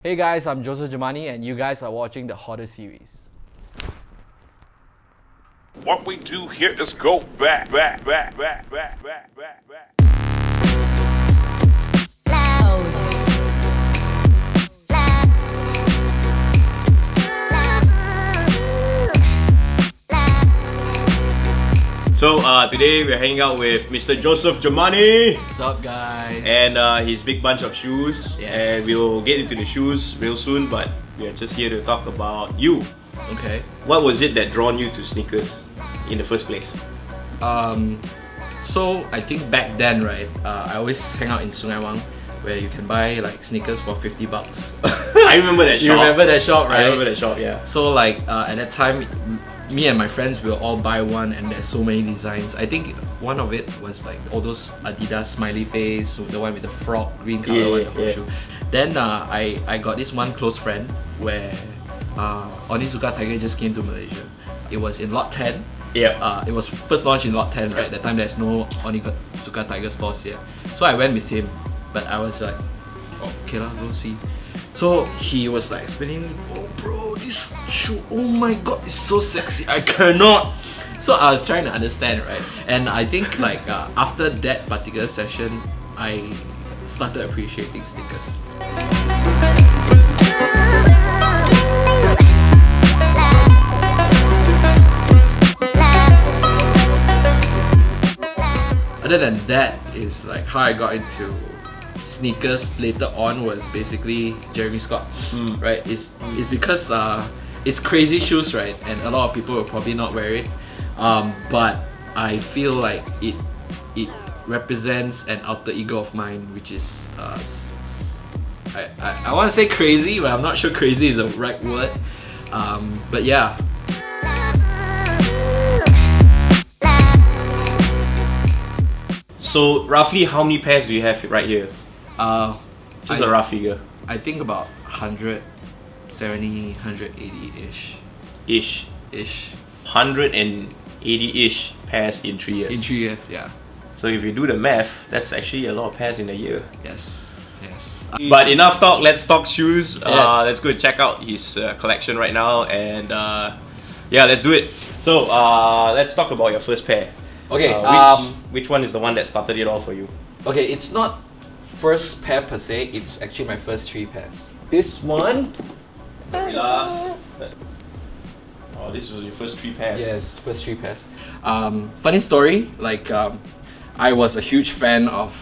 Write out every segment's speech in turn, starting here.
Hey guys, I'm Joseph Germani and you guys are watching the Hoarders series. What we do here is go back. So today we're hanging out with Mr. Joseph Germani What's up guys? and his big bunch of shoes. Yes. And we'll get into the shoes real soon, but we are just here to talk about you. Okay. What was it that drawn you to sneakers in the first place? So I think back then, right, I always hang out in Sungai Wang where you can buy like sneakers for 50 bucks. I remember that shop. You remember that shop, right? I remember that shop, yeah. So like at that time, me and my friends will all buy one and there's so many designs. I think one of it was like all those Adidas smiley face, the one with the frog, green color one, the horseshoe. Then I got this one close friend where Onitsuka Tiger just came to Malaysia. It was in Lot 10. Yeah. It was first launched in Lot 10, right? At that time there's no Onitsuka Tiger stores yet. So I went with him, but I was like, oh, okay lah, go see. So he was like explaining, oh bro, this shoe, oh my god, it's so sexy, I cannot. So I was trying to understand, right? And I think like after that particular session, I started appreciating sneakers. Other than that is like how I got into sneakers later on was basically Jeremy Scott, right? It's because it's crazy shoes, right? And a lot of people will probably not wear it, but I feel like it represents an alter ego of mine, which is I want to say crazy, but I'm not sure crazy is the right word. But yeah. So roughly how many pairs do you have right here? Just a rough figure. I think about 170, 180-ish. Ish. 180-ish pairs in 3 years. In 3 years, yeah. So if you do the math, that's actually a lot of pairs in a year. Yes. But enough talk, let's talk shoes. Yes. Let's go check out his collection right now and yeah, let's do it. So let's talk about your first pair. Okay, which one is the one that started it all for you? okay, it's not first pair per se, it's actually my first 3 pairs. This one. Very last. Oh, this was your first 3 pairs. Yes, first 3 pairs. Funny story, like I was a huge fan of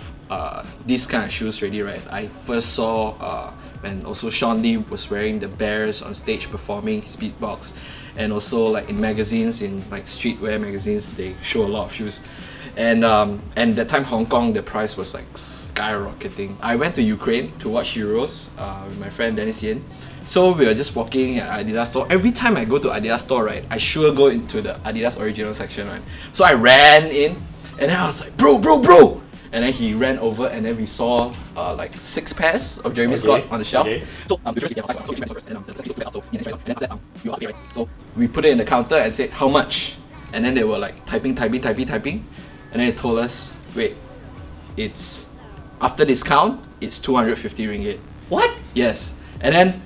these kind of shoes already, right? I first saw when also Sean Lee was wearing the Bears on stage performing his beatbox, and also like in magazines, in like streetwear magazines, they show a lot of shoes. And that time Hong Kong, the price was like skyrocketing. I went to Ukraine to watch Euros with my friend Dennis Yen. So we were just walking at Adidas store. Every time I go to Adidas store, right, I sure go into the Adidas original section, right? So I ran in and then I was like, bro! And then he ran over and then we saw like 6 pairs of Jeremy Scott on the shelf. Okay. So we put it in the counter and said, how much? And then they were like typing. And then they told us, wait, it's after discount, it's 250 ringgit. What? Yes. And then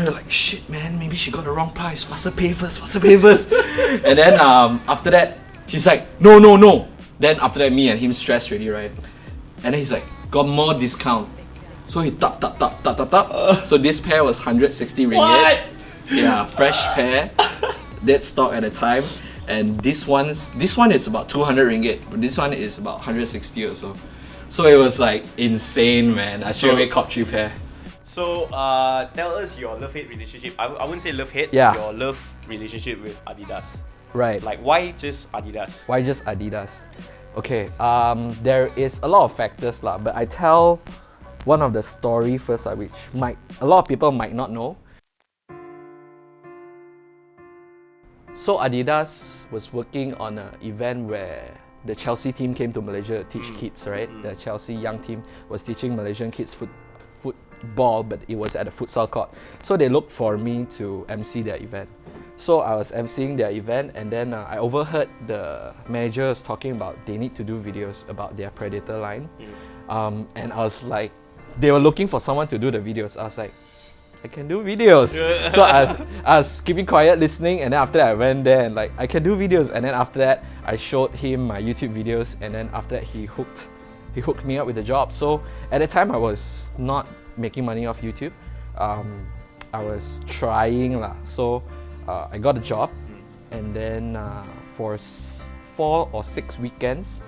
we're like, shit man, maybe she got the wrong price. Faster pay first. And then after that, she's like, no. Then after that, me and him stressed already, right? And then he's like, got more discount. So he tap. So this pair was 160 ringgit. What? Yeah, fresh pair. Dead stock at the time. And this one is about 200 ringgit. But this one is about 160 or so. So it was like insane, man. I straight away caught 3 pair. So tell us your love-hate relationship. I wouldn't say love-hate, Yeah. your love relationship with Adidas. Right. Like, why just Adidas? Why just Adidas? Okay, there is a lot of factors lah, but I tell one of the story first, which a lot of people might not know. So Adidas was working on an event where the Chelsea team came to Malaysia to teach kids, right? The Chelsea young team was teaching Malaysian kids football, but it was at a futsal court. So they looked for me to MC their event. So I was emceeing their event, and then I overheard the managers talking about they need to do videos about their Predator line. And I was like, they were looking for someone to do the videos. I was like, I can do videos. So I was keeping quiet, listening, and then after that I went there and like, I can do videos. And then after that, I showed him my YouTube videos, and then after that he hooked me up with the job. So at the time I was not making money off YouTube. I was trying lah. So I got a job, and then for 4 or 6 weekends,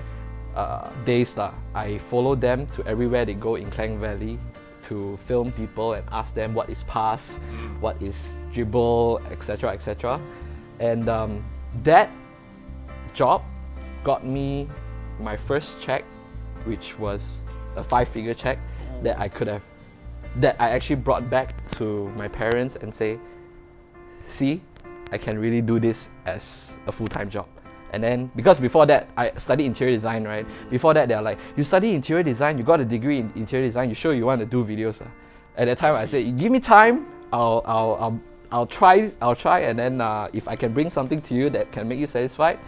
days lah, I followed them to everywhere they go in Klang Valley to film people and ask them what is pass, what is dribble, etc., etc. And that job got me my first check, which was a 5-figure check that I actually brought back to my parents and say, see, I can really do this as a full-time job. And then, because before that, I studied interior design, right? Before that, they're like, you study interior design, you got a degree in interior design, you sure you want to do videos? At that time, I said, give me time, I'll try, and then if I can bring something to you that can make you satisfied,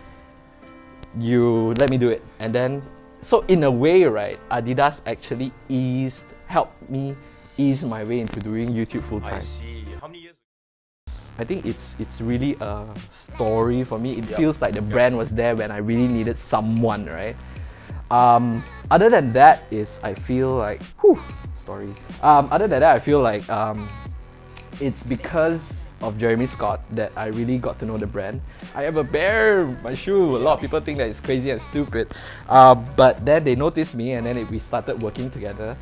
you let me do it. And then, so in a way, right, Adidas actually helped me ease my way into doing YouTube full time. I see. How many years? I think it's really a story for me. It feels like the brand was there when I really needed someone, right? Other than that I feel like, other than that, I feel like it's because of Jeremy Scott that I really got to know the brand. I have a bear, my shoe. A lot of people think that it's crazy and stupid, but then they noticed me, and then we started working together.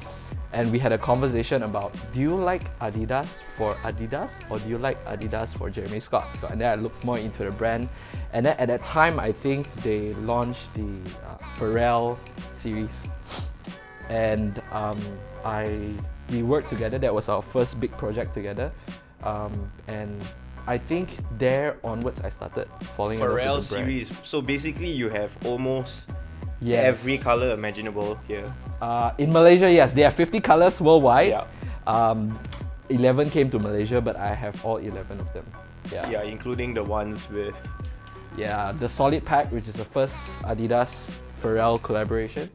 And we had a conversation about, do you like Adidas for Adidas, or do you like Adidas for Jeremy Scott? And then I looked more into the brand. And then at that time, I think they launched the Pharrell series. And we worked together. That was our first big project together. And I think there onwards, I started falling in love Pharrell with the brand. series. So basically, you have almost every color imaginable here. In Malaysia, yes, there are 50 colors worldwide. Yeah. 11 came to Malaysia, but I have all 11 of them. Yeah, including the ones with... Yeah, the Solid Pack, which is the first Adidas Pharrell collaboration.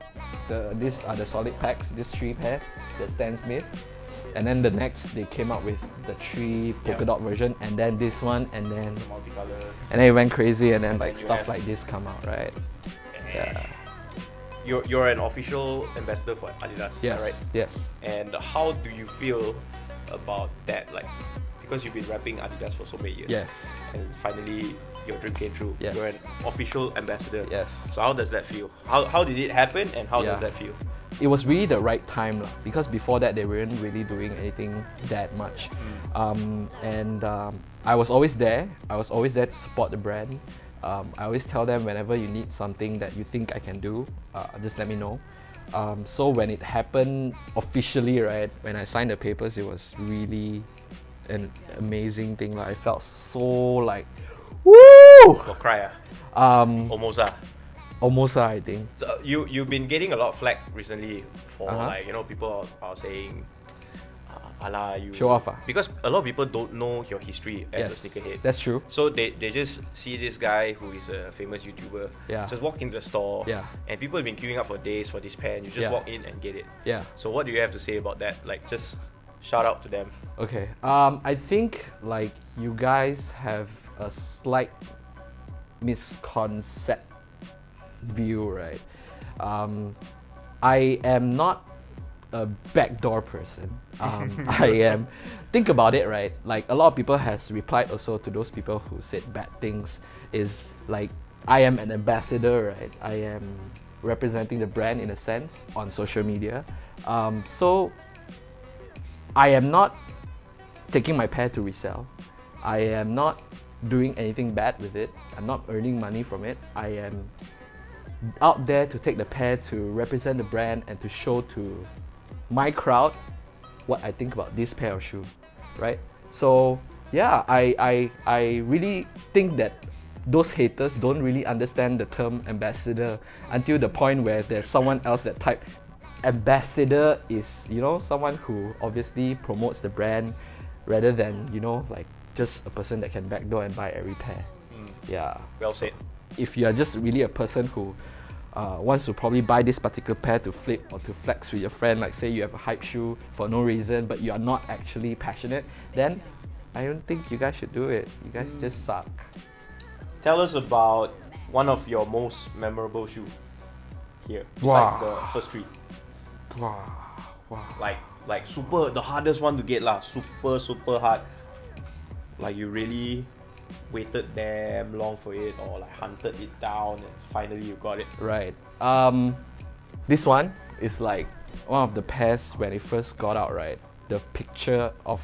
These are the Solid Packs, these 3 pairs, the Stan Smith. And then the next, they came up with the 3 polka dot version, and then this one, and then... The multicolors. And then it went crazy, and then like stuff like this come out, right? Yeah. You're an official ambassador for Adidas, Yes, right? yes. And how do you feel about that? Like, because you've been rapping Adidas for so many years. Yes. And finally, your dream came true. Yes. You're an official ambassador. Yes. So how does that feel? How did it happen, and how does that feel? It was really the right time, because before that they weren't really doing anything that much. I was always there. I was always there to support the brand. I always tell them, whenever you need something that you think I can do, just let me know. So when it happened officially, right, when I signed the papers, it was really an amazing thing. Like, I felt so like, woo! Or cry? Almost. Almost, I think. So you've been getting a lot of flack recently for like, you know, people are saying, you show off. Because a lot of people don't know your history as a Yes, sneakerhead. that's true. So they just see this guy who is a famous YouTuber, just walk into the store, and people have been queuing up for days for this pen. You just walk in and get it. Yeah. So what do you have to say about that? Like, just shout out to them. Okay. I think like you guys have a slight misconcept view, right? I am not a backdoor person. I am. Think about it, right? Like, a lot of people has replied also to those people who said bad things. Is like, I am an ambassador, right? I am representing the brand in a sense on social media. So I am not taking my pair to resell. I am not doing anything bad with it. I'm not earning money from it. I am out there to take the pair to represent the brand and to show to my crowd what I think about this pair of shoe, right? So yeah, I really think that those haters don't really understand the term ambassador until the point where there's someone else that type ambassador is, you know, someone who obviously promotes the brand rather than, you know, like just a person that can backdoor and buy every pair. Yeah. Well said. If you are just really a person who wants to probably buy this particular pair to flip or to flex with your friend, like say you have a hype shoe for no reason but you are not actually passionate, then I don't think you guys should do it. You guys just suck. Tell us about one of your most memorable shoes here, besides the first three. Wow. Like super, the hardest one to get lah. Super hard. Like you really waited damn long for it, or like hunted it down and finally you got it. Right. This one is like one of the pairs when it first got out, right? The picture of,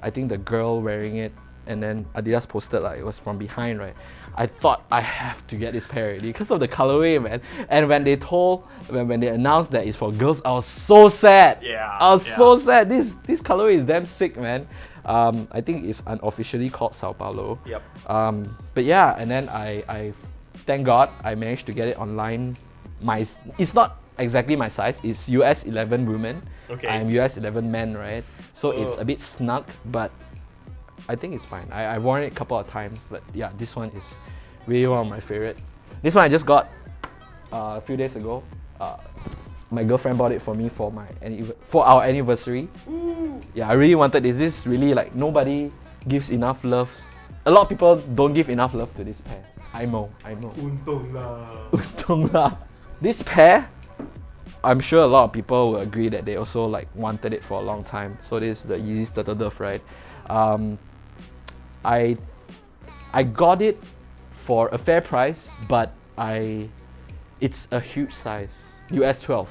I think, the girl wearing it, and then Adidas posted like it was from behind, right? I thought I have to get this pair already because of the colorway, man. And when they announced that it's for girls, I was so sad. I was so sad. This colorway is damn sick, man. I think it's unofficially called Sao Paulo. Yep. But yeah, and then I thank God I managed to get it online. It's not exactly my size. It's US 11 women. Okay. I'm US 11 men, right? So it's a bit snug, but I think it's fine. I've worn it a couple of times, but yeah, this one is really one of my favorite. This one I just got a few days ago. My girlfriend bought it for me for our anniversary. Ooh. Yeah, I really wanted this. This is really like nobody gives enough love. A lot of people don't give enough love to this pair. I know. Untung lah. Untung lah. This pair, I'm sure a lot of people will agree that they also like wanted it for a long time. So this is the Yeezy Turtle Dove, right? I got it for a fair price, but it's a huge size. US 12,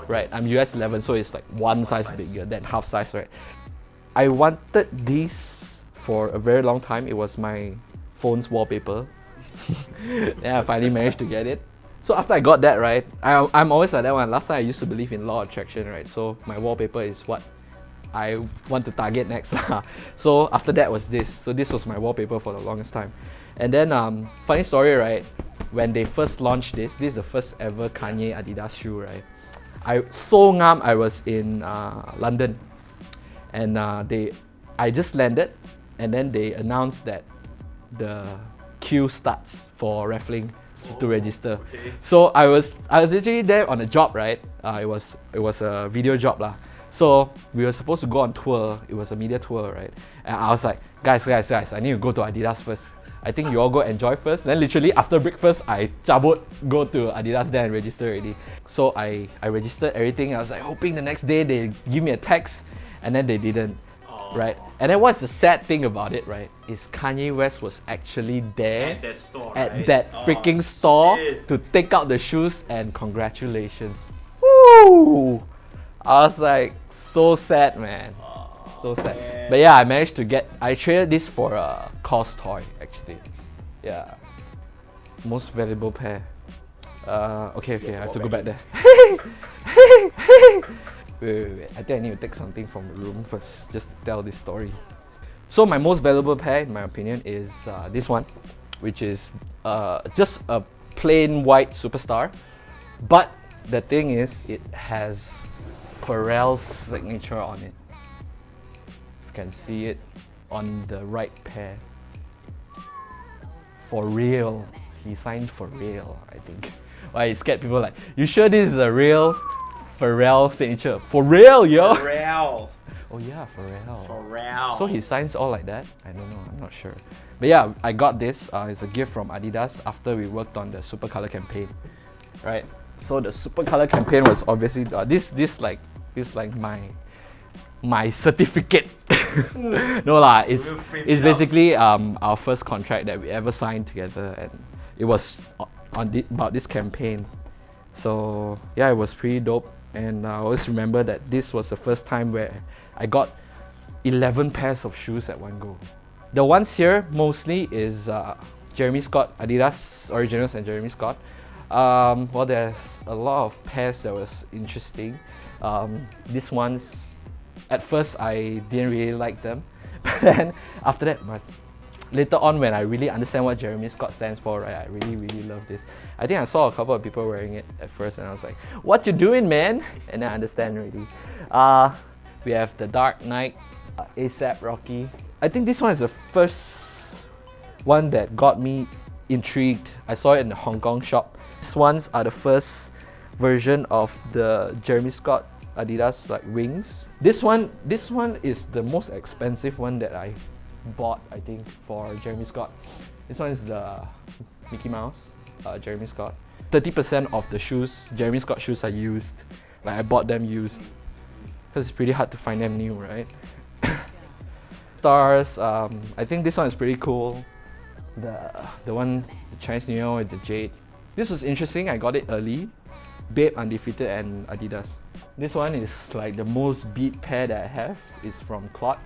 right? I'm US 11, so it's like one size bigger than half size, right? I wanted this for a very long time. It was my phone's wallpaper. Then I finally managed to get it. So after I got that, right, I'm always like that one. Last time I used to believe in law of attraction, right? So my wallpaper is what I want to target next. So after that was this. So this was my wallpaper for the longest time. And then funny story, right? When they first launched this is the first ever Kanye Adidas shoe, right? I was in London, and I just landed, and then they announced that the queue starts for raffling to register. Okay. So I was literally there on a job, right? It was a video job lah. So we were supposed to go on tour. It was a media tour, right? And I was like, guys, I need to go to Adidas first. I think you all go enjoy first. Then literally after breakfast, I go to Adidas there and register already. So I registered everything. I was like hoping the next day they give me a text, and then they didn't, right? And then what's the sad thing about it, right? Is Kanye West was actually there at that store, at that freaking store to take out the shoes, and congratulations. Woo! I was like so sad, man. So sad. Man. But yeah, I traded this for a KOS toy actually. Yeah. Most valuable pair. Okay, I have to go back there. Wait. I think I need to take something from the room first just to tell this story. So my most valuable pair, in my opinion, is this one, which is just a plain white Superstar. But the thing is, it has Pharrell's signature on it. You can see it on the right pair. For real. He signed for real, I think. Why it scared people like, you sure this is a real Pharrell signature? For real, yo! Pharrell! Oh yeah, Pharrell. Pharrell. So he signs all like that? I don't know, I'm not sure. But yeah, I got this. It's a gift from Adidas after we worked on the Super Color campaign. Right? So the Super Color campaign was obviously this like my certificate. No lah, it's basically our first contract that we ever signed together, and it was about this campaign. So yeah, it was pretty dope, and I always remember that this was the first time where I got 11 pairs of shoes at one go. The ones here mostly is Jeremy Scott, Adidas Originals and Jeremy Scott. Well, there's a lot of pairs that was interesting. These ones, at first I didn't really like them, but then after that, later on when I really understand what Jeremy Scott stands for, right, I really love this. I think I saw a couple of people wearing it at first, and I was like, "What you doing, man?" And then I understand already. We have the Dark Knight, ASAP Rocky. I think this one is the first one that got me intrigued. I saw it in the Hong Kong shop. These ones are the first version of the Jeremy Scott Adidas like wings. This one is the most expensive one that I bought, I think, for Jeremy Scott. This one is the Mickey Mouse, Jeremy Scott. 30% of the shoes, Jeremy Scott shoes, are used. Like, I bought them used because it's pretty hard to find them new, right? Stars, I think this one is pretty cool. The one, the Chinese New Year with the jade. This was interesting. I got it early. Babe, Undefeated, and Adidas. This one is like the most beat pair that I have. It's from Claude.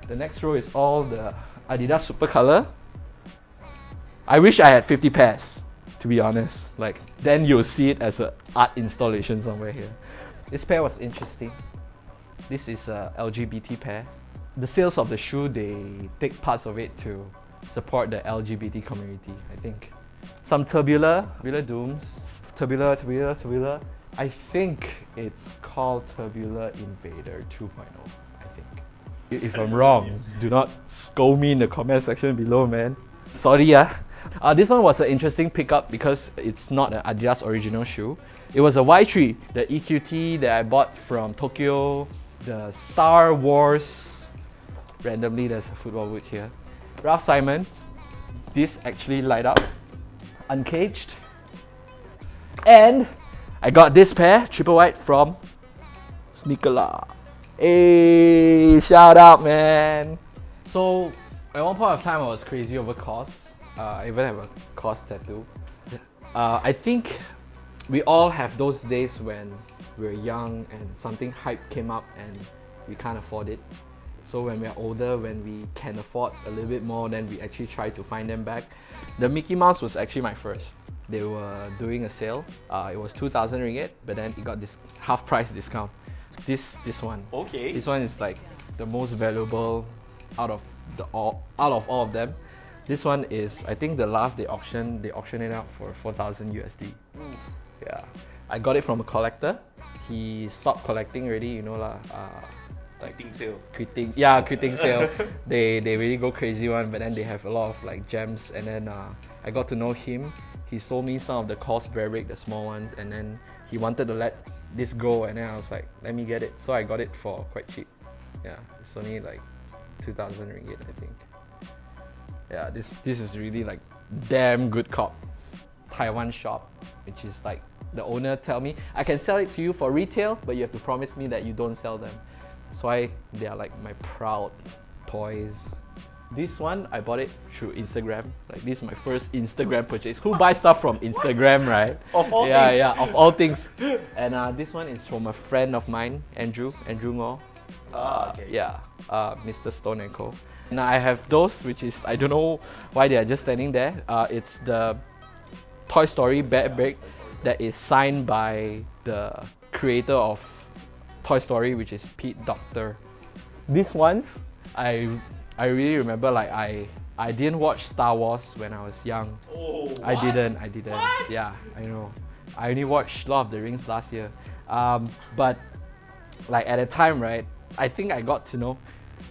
The next row is all the Adidas Super Color. I wish I had 50 pairs, to be honest. Like, then you'll see it as an art installation somewhere here. This pair was interesting. This is a LGBT pair. The sales of the shoe, they take parts of it to support the LGBT community, I think. Some Tubular Dooms. Tubular. I think it's called Tubular Invader 2.0, I think. If I'm wrong, do not scold me in the comment section below, man. Sorry, yeah. This one was an interesting pickup because it's not an Adidas original shoe. It was a Y3, the EQT that I bought from Tokyo, the Star Wars. Randomly, there's a football boot here. Ralph Simons. This actually light up, uncaged. And I got this pair, triple white, from Sneakerla. Hey, shout out, man. So at one point of time, I was crazy over COS. I even have a COS tattoo. I think we all have those days when we're young and something hype came up and we can't afford it. So when we're older, when we can afford a little bit more, then we actually try to find them back. The Mickey Mouse was actually my first. They were doing a sale. It was 2,000 ringgit, but then it got this half price discount. This one. Okay. This one is like the most valuable out of all of them. This one is, I think the last they auctioned it out for 4,000 USD. Yeah. I got it from a collector. He stopped collecting already, you know lah. Like Quitting sale. Quitting sale. They really go crazy one, but then they have a lot of like gems. And then I got to know him. He sold me some of the COS Berwick, the small ones, and then he wanted to let this go, and then I was like, let me get it. So I got it for quite cheap. Yeah, it's only like 2,000 ringgit, I think. Yeah, this is really like damn good cop. Taiwan shop, which is like the owner tell me, I can sell it to you for retail, but you have to promise me that you don't sell them. That's why they are like my proud toys. This one, I bought it through Instagram. Like, this is my first Instagram purchase. Who buys stuff from Instagram, right? Of all things. Yeah, of all things. And this one is from a friend of mine, Andrew Ngo. Okay. Yeah, Mr. Stone & Co. And I have those, which is, I don't know why they are just standing there. It's the Toy Story Bad Break that is signed by the creator of Toy Story, which is Pete Docter. These ones, I really remember, like, I didn't watch Star Wars when I was young. Oh, what? I didn't. What? Yeah, I know. I only watched Lord of the Rings last year. But like at the time, right, I think I got to know,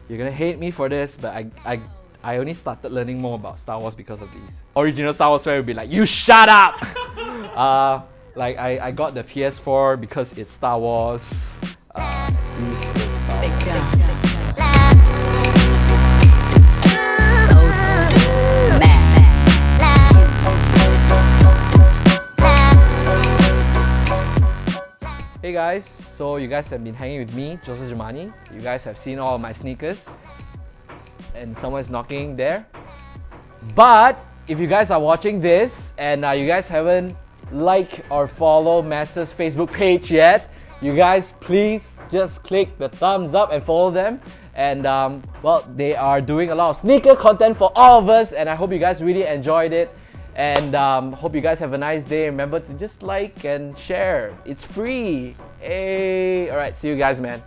you're gonna hate me for this, but I only started learning more about Star Wars because of these. Original Star Wars fan would be like, you shut up! Like I got the PS4 because it's Star Wars. Hey guys, so you guys have been hanging with me, Joseph Germani. You guys have seen all of my sneakers and someone's knocking there. But if you guys are watching this and you guys haven't liked or followed Master's Facebook page yet, you guys please just click the thumbs up and follow them. And well, they are doing a lot of sneaker content for all of us, and I hope you guys really enjoyed it. And hope you guys have a nice day. Remember to just like and share. It's free. Hey, all right, see you guys, man.